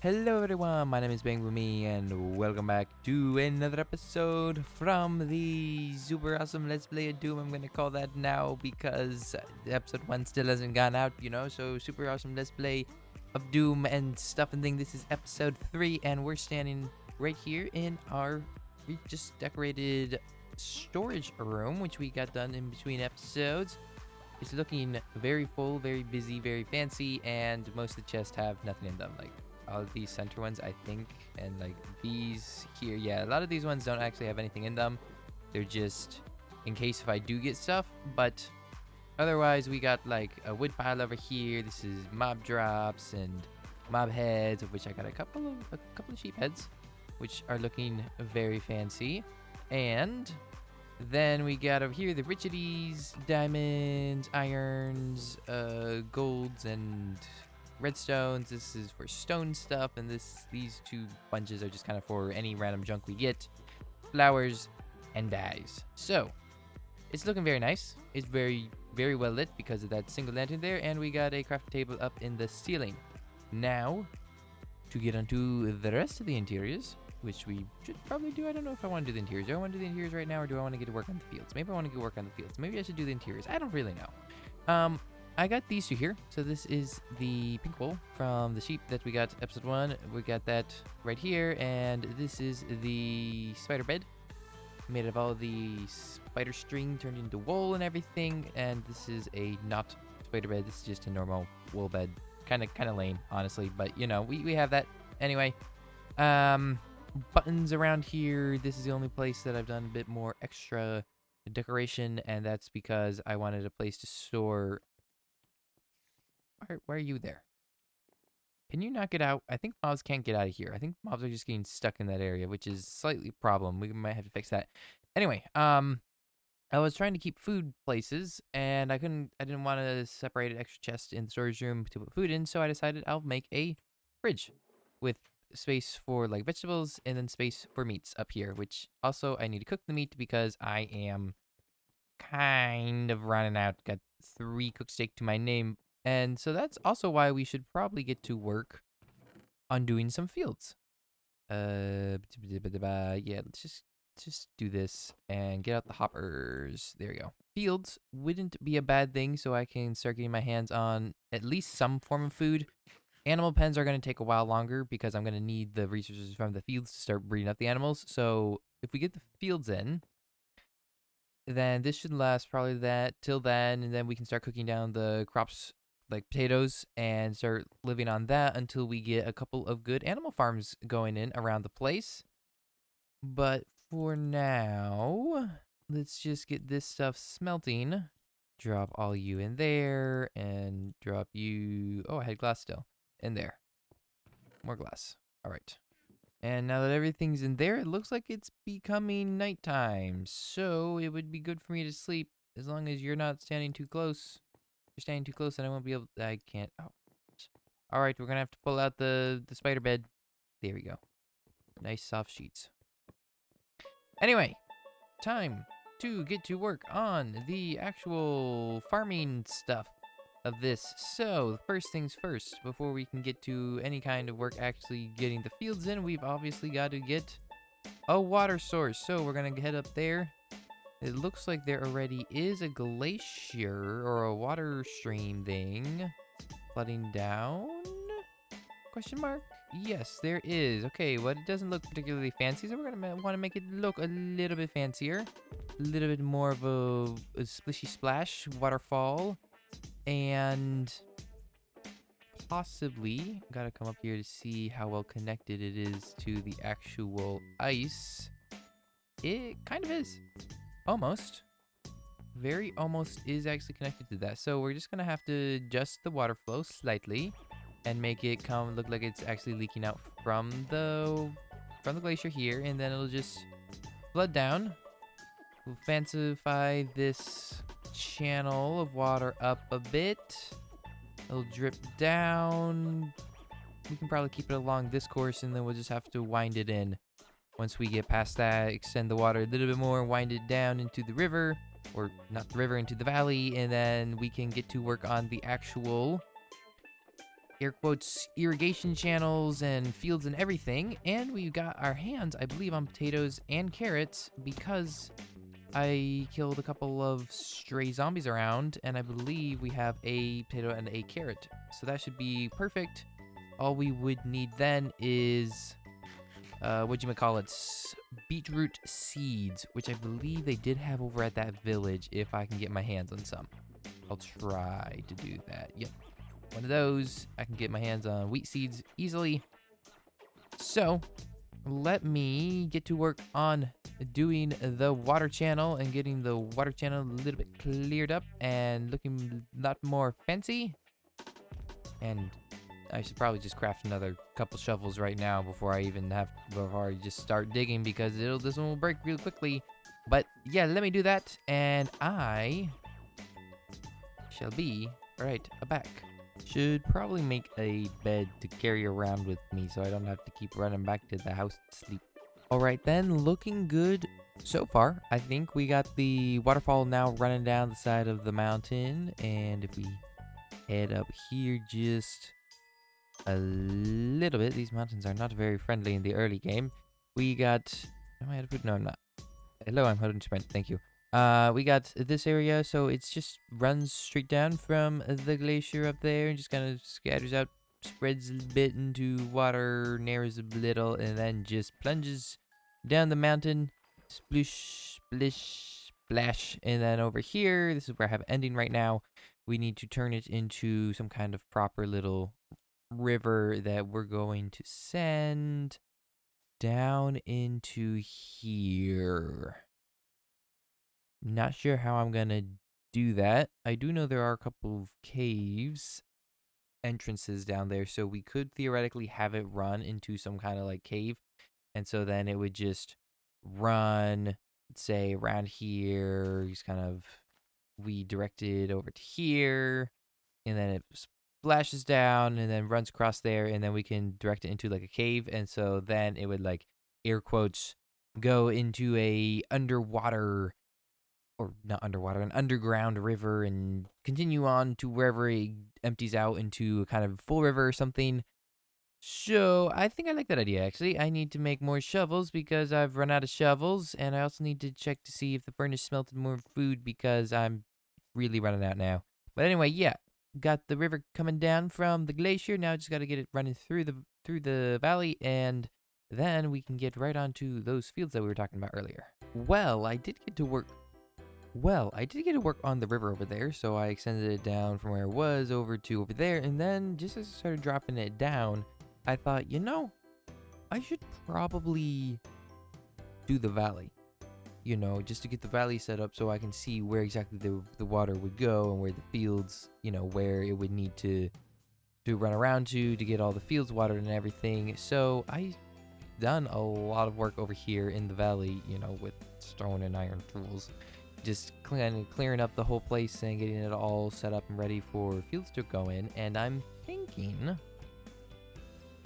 Hello everyone, my name is Bangboomme and welcome back to another episode from the super awesome Let's Play of Doom. I'm going to call that now because episode 1 still hasn't gone out, so super awesome Let's Play of Doom and stuff and thing. This is episode 3 and we're standing right here in our just decorated storage room, which we got done in between episodes. It's looking very full, very busy, very fancy, and most of the chests have nothing in them. Like all of these center ones, I think, and like these here, yeah, a lot of these ones don't actually have anything in them. They're just in case if I do get stuff, but otherwise we got like a wood pile over here. This is mob drops and mob heads, of which I got a couple of sheep heads, which are looking very fancy. And then we got over here the richities, diamonds, irons, golds, and redstones. This is for stone stuff, and these two bunches are just kind of for any random junk we get, flowers, and dyes. So it's looking very nice. It's very, very well lit because of that single lantern there, and we got a craft table up in the ceiling. Now, to get onto the rest of the interiors, which we should probably do. I don't know if I want to do the interiors. Do I want to do the interiors right now, or do I want to get to work on the fields? Maybe I want to go work on the fields. Maybe I should do the interiors. I don't really know. I got these two here. So this is the pink wool from the sheep that we got episode 1. We got that right here, and this is the spider bed made of all the spider string turned into wool and everything. And this is a not spider bed. This is just a normal wool bed. Kind of lame, honestly, but we have that anyway. Buttons around here. This is the only place that I've done a bit more extra decoration, and that's because I wanted a place to store. Why are you there? Can you not get out? I think mobs can't get out of here. I think mobs are just getting stuck in that area, which is slightly a problem. We might have to fix that. Anyway, I was trying to keep food places, and I didn't want to separate an extra chest in the storage room to put food in, so I decided I'll make a fridge with space for like vegetables and then space for meats up here, which also I need to cook the meat because I am kind of running out. Got 3 cooked steak to my name, and so that's also why we should probably get to work on doing some fields. Yeah, let's just do this and get out the hoppers. There we go. Fields wouldn't be a bad thing, so I can start getting my hands on at least some form of food. Animal pens are going to take a while longer because I'm going to need the resources from the fields to start breeding up the animals. So if we get the fields in, then this should last probably till then, and then we can start cooking down the crops like potatoes and start living on that until we get a couple of good animal farms going in around the place. But for now, let's just get this stuff smelting. Drop all you in there and drop you. Oh, I had glass still. In there. More glass. All right. And now that everything's in there, it looks like it's becoming nighttime. So it would be good for me to sleep as long as you're not standing too close. If you're standing too close, then I won't be able to. I can't. Oh. All right, we're going to have to pull out the spider bed. There we go. Nice soft sheets. Anyway, time to get to work on the actual farming stuff of this. So first things first, before we can get to any kind of work actually getting the fields in, we've obviously got to get a water source. So we're gonna head up there. It looks like there already is a glacier or a water stream thing flooding down? Question mark? Yes, there is. Okay, well, it doesn't look particularly fancy, so we're gonna want to make it look a little bit fancier, a little bit more of a splishy splash waterfall. And possibly gotta come up here to see how well connected it is to the actual ice. It kind of is. Almost. Very almost is actually connected to that. So we're just gonna have to adjust the water flow slightly and make it look like it's actually leaking out from the glacier here, and then it'll just flood down. We'll fancify this channel of water up a bit. It'll drip down. We can probably keep it along this course, and then we'll just have to wind it in. Once we get past that, extend the water a little bit more, wind it down into the river, or not the river, into the valley, and then we can get to work on the actual air quotes, irrigation channels and fields and everything. And we got our hands, I believe, on potatoes and carrots because I killed a couple of stray zombies around, and I believe we have a potato and a carrot. So that should be perfect. All we would need then is, beetroot seeds, which I believe they did have over at that village if I can get my hands on some. I'll try to do that. Yep. One of those. I can get my hands on wheat seeds easily. So, let me get to work on doing the water channel and getting the water channel a little bit cleared up and looking a lot more fancy. And I should probably just craft another couple shovels right now before I just start digging, because this one will break real quickly. But yeah, let me do that, and I shall be right back. Should probably make a bed to carry around with me so I don't have to keep running back to the house to sleep. Alright then, looking good so far. I think we got the waterfall now running down the side of the mountain, and if we head up here just a little bit, these mountains are not very friendly in the early game. We got, am I out of food? No, I'm not. Hello, I'm holding sprint, thank you. We got this area, so it's just runs straight down from the glacier up there and just kind of scatters out, spreads a bit into water, narrows a little, and then just plunges down the mountain, splish, splish, splash. And then over here, this is where I have ending right now. We need to turn it into some kind of proper little river that we're going to send down into here. Not sure how I'm gonna do that. I do know there are a couple of caves entrances down there, so we could theoretically have it run into some kind of like cave, and so then it would just run, say, around here, just kind of we direct it over to here, and then it splashes down and then runs across there, and then we can direct it into like a cave, and so then it would, like, air quotes, go into a underwater, or not underwater, an underground river, and continue on to wherever it empties out into a kind of full river or something. So I think I like that idea, actually. I need to make more shovels because I've run out of shovels, and I also need to check to see if the furnace smelted more food because I'm really running out now. But anyway, yeah, got the river coming down from the glacier. Now just got to get it running through the valley, and then we can get right onto those fields that we were talking about earlier. Well, I did get to work on the river over there, so I extended it down from where it was over to over there, and then just as I started dropping it down, I thought, I should probably do the valley, just to get the valley set up so I can see where exactly the water would go and where the fields, where it would need to run around to get all the fields watered and everything. So I done a lot of work over here in the valley, with stone and iron tools. Just clearing up the whole place and getting it all set up and ready for fields to go in. And I'm thinking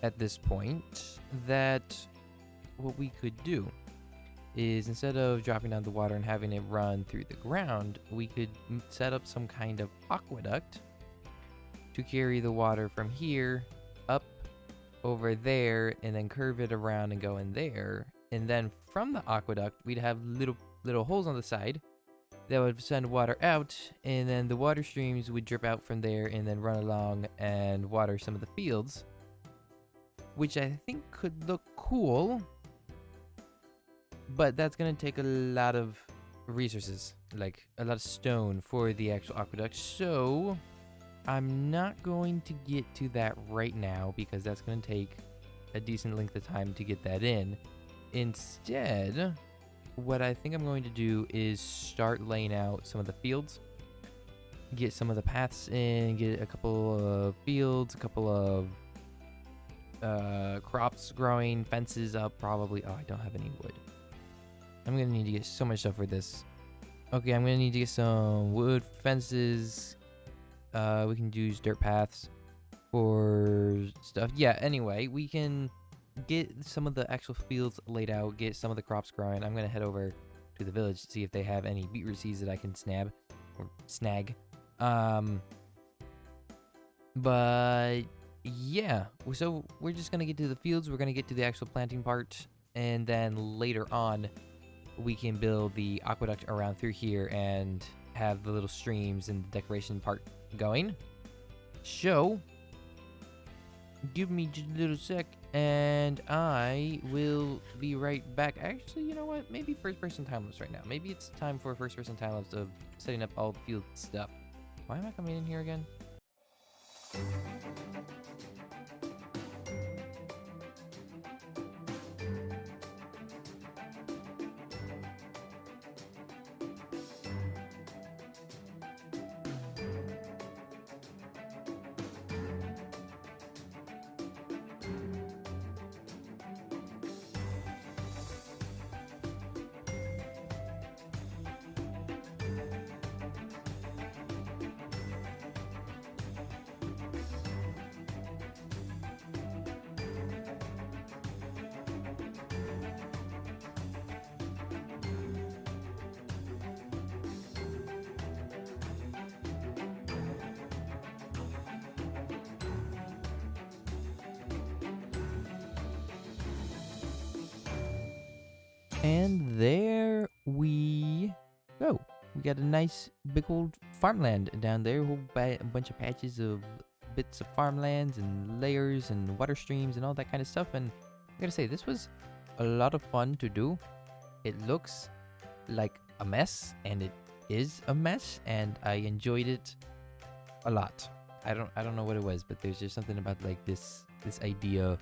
at this point that what we could do is, instead of dropping down the water and having it run through the ground, we could set up some kind of aqueduct to carry the water from here up over there and then curve it around and go in there. And then from the aqueduct, we'd have little holes on the side that would send water out, and then the water streams would drip out from there and then run along and water some of the fields, which I think could look cool, but that's gonna take a lot of resources, like a lot of stone for the actual aqueduct. So I'm not going to get to that right now because that's gonna take a decent length of time to get that in. Instead, what I think I'm going to do is start laying out some of the fields, get some of the paths in, get a couple of fields, a couple of crops growing, fences up probably. Oh, I don't have any wood. I'm gonna need to get so much stuff for this. Okay, I'm gonna need to get some wood, fences. We can use dirt paths for stuff. Yeah, anyway, we can get some of the actual fields laid out, get some of the crops growing. I'm gonna head over to the village to see if they have any beetroot seeds that I can snag. But yeah, so we're just gonna get to the fields. We're gonna get to the actual planting part, and then later on, we can build the aqueduct around through here and have the little streams and the decoration part going. So, give me just a little sec, and I will be right back. Actually, you know what? Maybe first-person time-lapse right now. Maybe it's time for a first-person time-lapse of setting up all the field stuff. Why am I coming in here again? And there we go. We got a nice big old farmland down there. A bunch of patches of bits of farmlands and layers and water streams and all that kind of stuff. And I gotta say, this was a lot of fun to do. It looks like a mess, and it is a mess, and I enjoyed it a lot. I don't know what it was, but there's just something about like this idea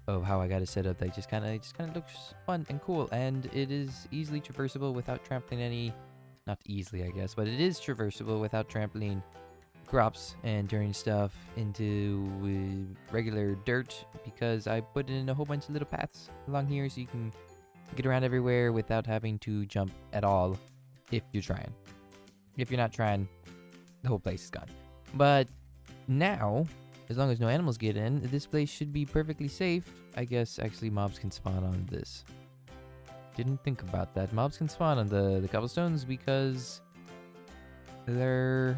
of how I got it set up that just kind of looks fun and cool, and it is easily traversable without trampling any, not easily I guess, but it is traversable without trampling crops and turning stuff into regular dirt, because I put in a whole bunch of little paths along here so you can get around everywhere without having to jump at all if you're trying. If you're not trying, the whole place is gone. But now, as long as no animals get in, this place should be perfectly safe. I guess actually mobs can spawn on this. Didn't think about that. Mobs can spawn on the cobblestones because they're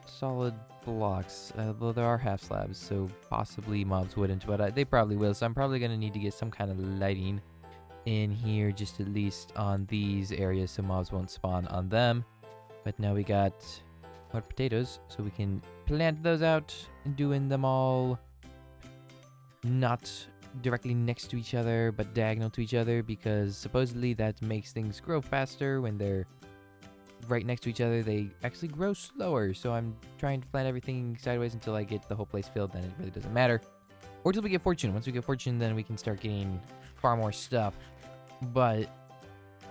solid blocks. Though there are half slabs, so possibly mobs wouldn't, but they probably will. So I'm probably going to need to get some kind of lighting in here, just at least on these areas so mobs won't spawn on them. But now we got more potatoes, so we can plant those out, doing them all not directly next to each other but diagonal to each other, because supposedly that makes things grow faster. When they're right next to each other, they actually grow slower. So I'm trying to plant everything sideways until I get the whole place filled, then it really doesn't matter. Or till we get fortune. Once we get fortune, then we can start getting far more stuff. But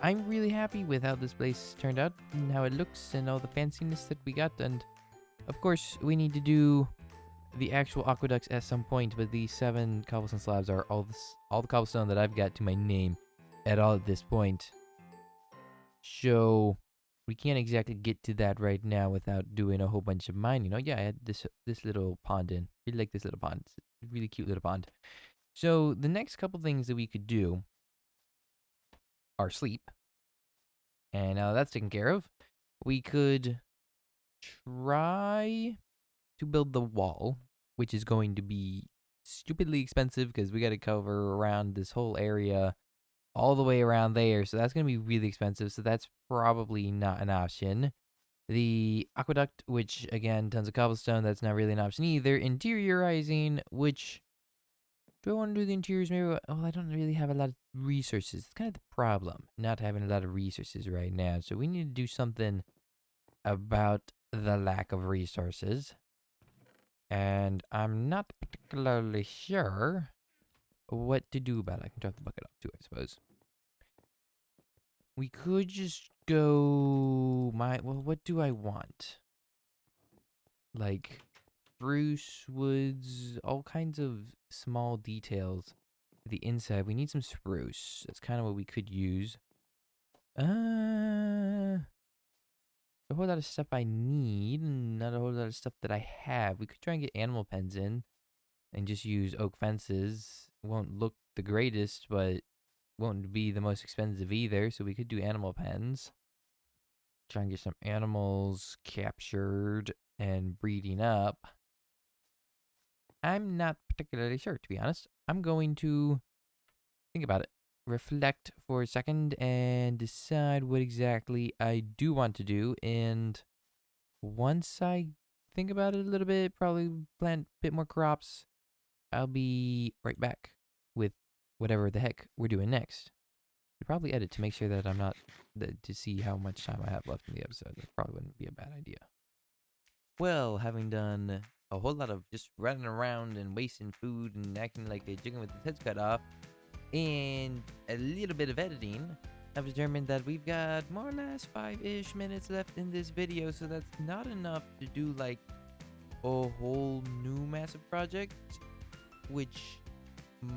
I'm really happy with how this place turned out and how it looks and all the fanciness that we got. And of course, we need to do the actual aqueducts at some point, but these 7 cobblestone slabs are all the cobblestone that I've got to my name at all at this point. So we can't exactly get to that right now without doing a whole bunch of mining. Oh yeah, I had this little pond in. Really like this little pond. It's a really cute little pond. So the next couple things that we could do are sleep. And now that's taken care of. We could try to build the wall, which is going to be stupidly expensive because we got to cover around this whole area all the way around there. So that's going to be really expensive. So that's probably not an option. The aqueduct, which again, tons of cobblestone, that's not really an option either. Interiorizing, which do I want to do the interiors? Maybe. Well, I don't really have a lot of resources. It's kind of the problem, not having a lot of resources right now. So we need to do something about the lack of resources. And I'm not particularly sure what to do about it. I can drop the bucket off too, I suppose. We could just go well, what do I want? Like spruce woods, all kinds of small details. The inside, we need some spruce. That's kind of what we could use. A whole lot of stuff I need, not a whole lot of stuff that I have. We could try and get animal pens in and just use oak fences. Won't look the greatest, but won't be the most expensive either. So we could do animal pens. Try and get some animals captured and breeding up. I'm not particularly sure, to be honest. I'm going to think about it, reflect for a second, and decide what exactly I do want to do. And once I think about it a little bit, probably plant a bit more crops, I'll be right back with whatever the heck we're doing next. Should probably edit to make sure that I'm not to see how much time I have left in the episode. That probably wouldn't be a bad idea. Well, having done a whole lot of just running around and wasting food and acting like a chicken with his head cut off, and a little bit of editing, I've determined that we've got more or less 5-ish minutes left in this video, so that's not enough to do like a whole new massive project, which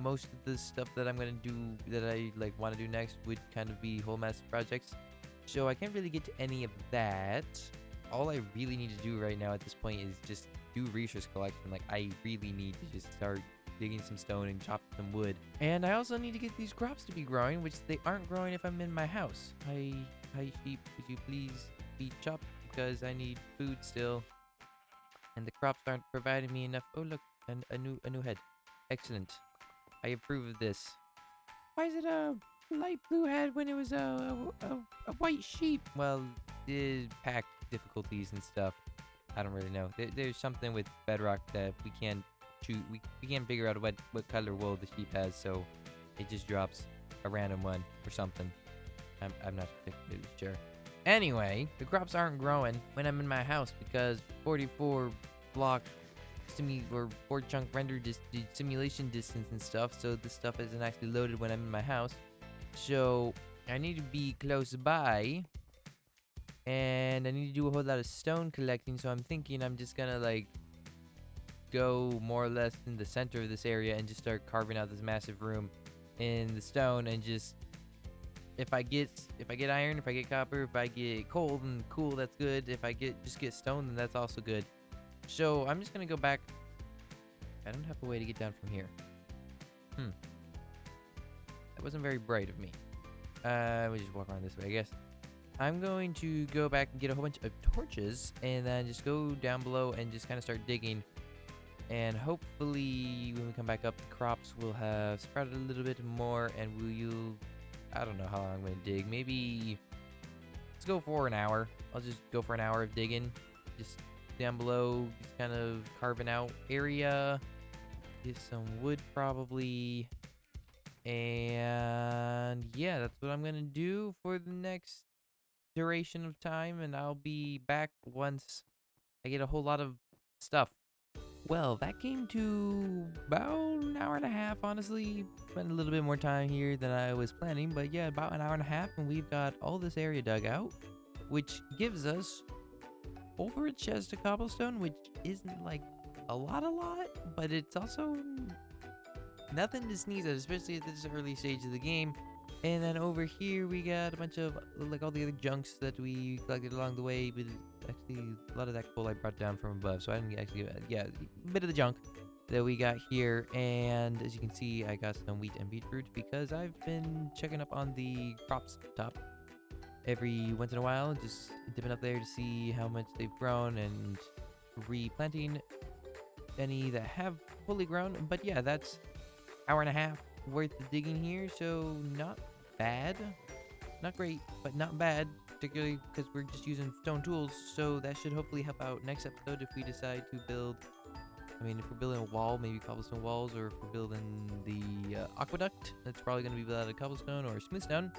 most of the stuff that I'm gonna do that I like want to do next would kind of be whole massive projects. So I can't really get to any of that. All I really need to do right now at this point is just do resource collection. Like, I really need to just start digging some stone and chop some wood. And I also need to get these crops to be growing, which they aren't growing if I'm in my house. Hi sheep, could you please be chopped because I need food still. And the crops aren't providing me enough. Oh look, and a new head. Excellent. I approve of this. Why is it a light blue head when it was a white sheep? Well, the pack difficulties and stuff. I don't really know. There's something with Bedrock that we can't choose. We can't figure out what color wool the sheep has, so it just drops a random one or something. I'm not particularly sure. Anyway, the crops aren't growing when I'm in my house because 44 block or 4 chunk render simulation distance and stuff, so this stuff isn't actually loaded when I'm in my house. So I need to be close by, and I need to do a whole lot of stone collecting. So I'm thinking I'm just gonna like go more or less in the center of this area and just start carving out this massive room in the stone, and just if I get iron, if I get copper, if I get coal, then cool, that's good. If I just get stone, then that's also good. So I'm just gonna go back. I don't have a way to get down from here. That wasn't very bright of me. We just walk around this way, I guess. I'm going to go back and get a whole bunch of torches, and then just go down below and just kind of start digging. And hopefully, when we come back up, the crops will have sprouted a little bit more, and I don't know how long I'm going to dig. Maybe let's go for an hour. I'll just go for an hour of digging. Just down below, just kind of carving out area. Get some wood probably. And yeah, that's what I'm going to do for the next duration of time. And I'll be back once I get a whole lot of stuff. Well, that came to about an hour and a half, honestly. Spent a little bit more time here than I was planning, but yeah, about an hour and a half, and we've got all this area dug out, which gives us over a chest of cobblestone, which isn't like a lot, but it's also nothing to sneeze at, especially at this early stage of the game. And then over here, we got a bunch of, like, all the other junks that we collected along the way. But actually, a lot of that coal I brought down from above. So I didn't actually, yeah, a bit of the junk that we got here. And as you can see, I got some wheat and beetroot because I've been checking up on the crops top every once in a while. Just dipping up there to see how much they've grown and replanting any that have fully grown. But yeah, that's hour and a half worth of digging here, so not bad. Not great, but not bad, particularly because we're just using stone tools, so that should hopefully help out next episode if we decide to build, I mean, if we're building a wall, maybe cobblestone walls, or if we're building the aqueduct, that's probably going to be built out of cobblestone or smooth stone.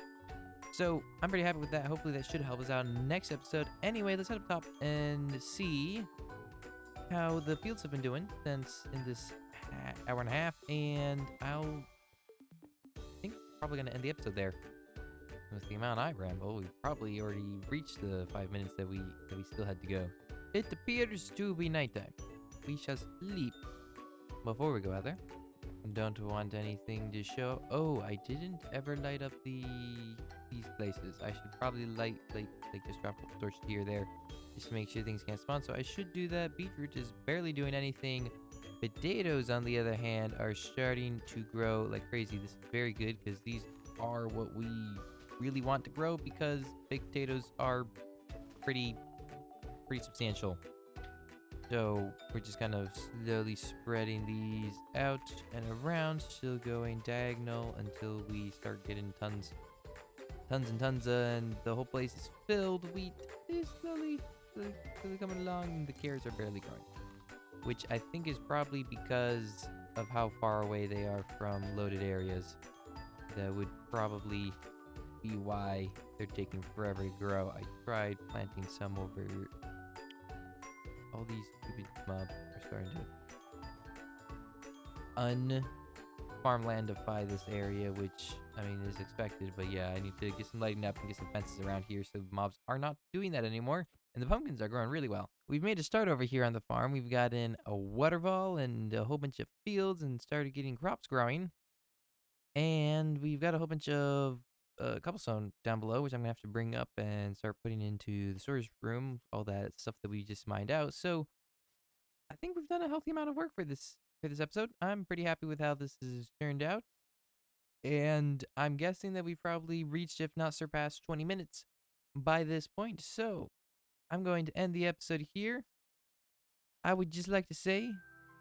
So I'm pretty happy with that. Hopefully that should help us out in the next episode. Anyway, let's head up top and see how the fields have been doing since in this hour and a half, and I'll probably gonna end the episode there. With the amount I ramble, we've probably already reached the 5 minutes that we still had to go. It appears to be nighttime. We shall sleep. Before we go out there, don't want anything to show. Oh, I didn't ever light up these places. I should probably just drop a torch here or there, just to make sure things can't spawn. So I should do that. Beetroot is barely doing anything. Potatoes, on the other hand, are starting to grow like crazy. This is very good because these are what we really want to grow, because big potatoes are pretty substantial. So we're just kind of slowly spreading these out and around, still going diagonal until we start getting tons and tons, and the whole place is filled. Wheat is slowly coming along, and the carrots are barely growing, which I think is probably because of how far away they are from loaded areas. That would probably be why they're taking forever to grow. I tried planting some over. All these stupid mobs are starting to farmlandify this area, which, I mean, is expected. But yeah, I need to get some lighting up and get some fences around here so the mobs are not doing that anymore. And the pumpkins are growing really well. We've made a start over here on the farm. We've got in a waterfall and a whole bunch of fields and started getting crops growing. And we've got a whole bunch of cobblestone down below, which I'm going to have to bring up and start putting into the storage room, all that stuff that we just mined out. So I think we've done a healthy amount of work for this episode. I'm pretty happy with how this has turned out. And I'm guessing that we've probably reached, if not surpassed, 20 minutes by this point. So I'm going to end the episode here. I would just like to say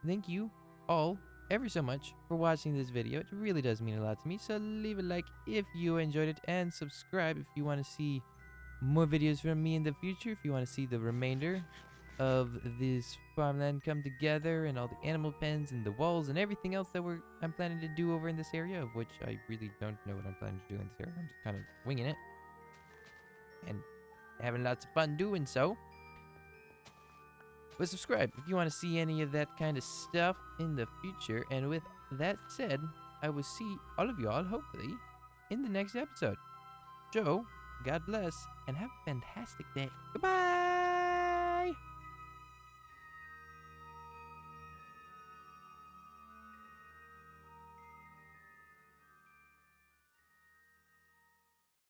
thank you all ever so much for watching this video. It really does mean a lot to me. So leave a like if you enjoyed it, and subscribe if you want to see more videos from me in the future. If you want to see the remainder of this farmland come together, and all the animal pens and the walls and everything else that I'm planning to do over in this area, of which I really don't know what I'm planning to do in this area. I'm just kind of winging it and having lots of fun doing so. But subscribe if you want to see any of that kind of stuff in the future. And with that said, I will see all of y'all, hopefully, in the next episode. So, God bless, and have a fantastic day. Goodbye!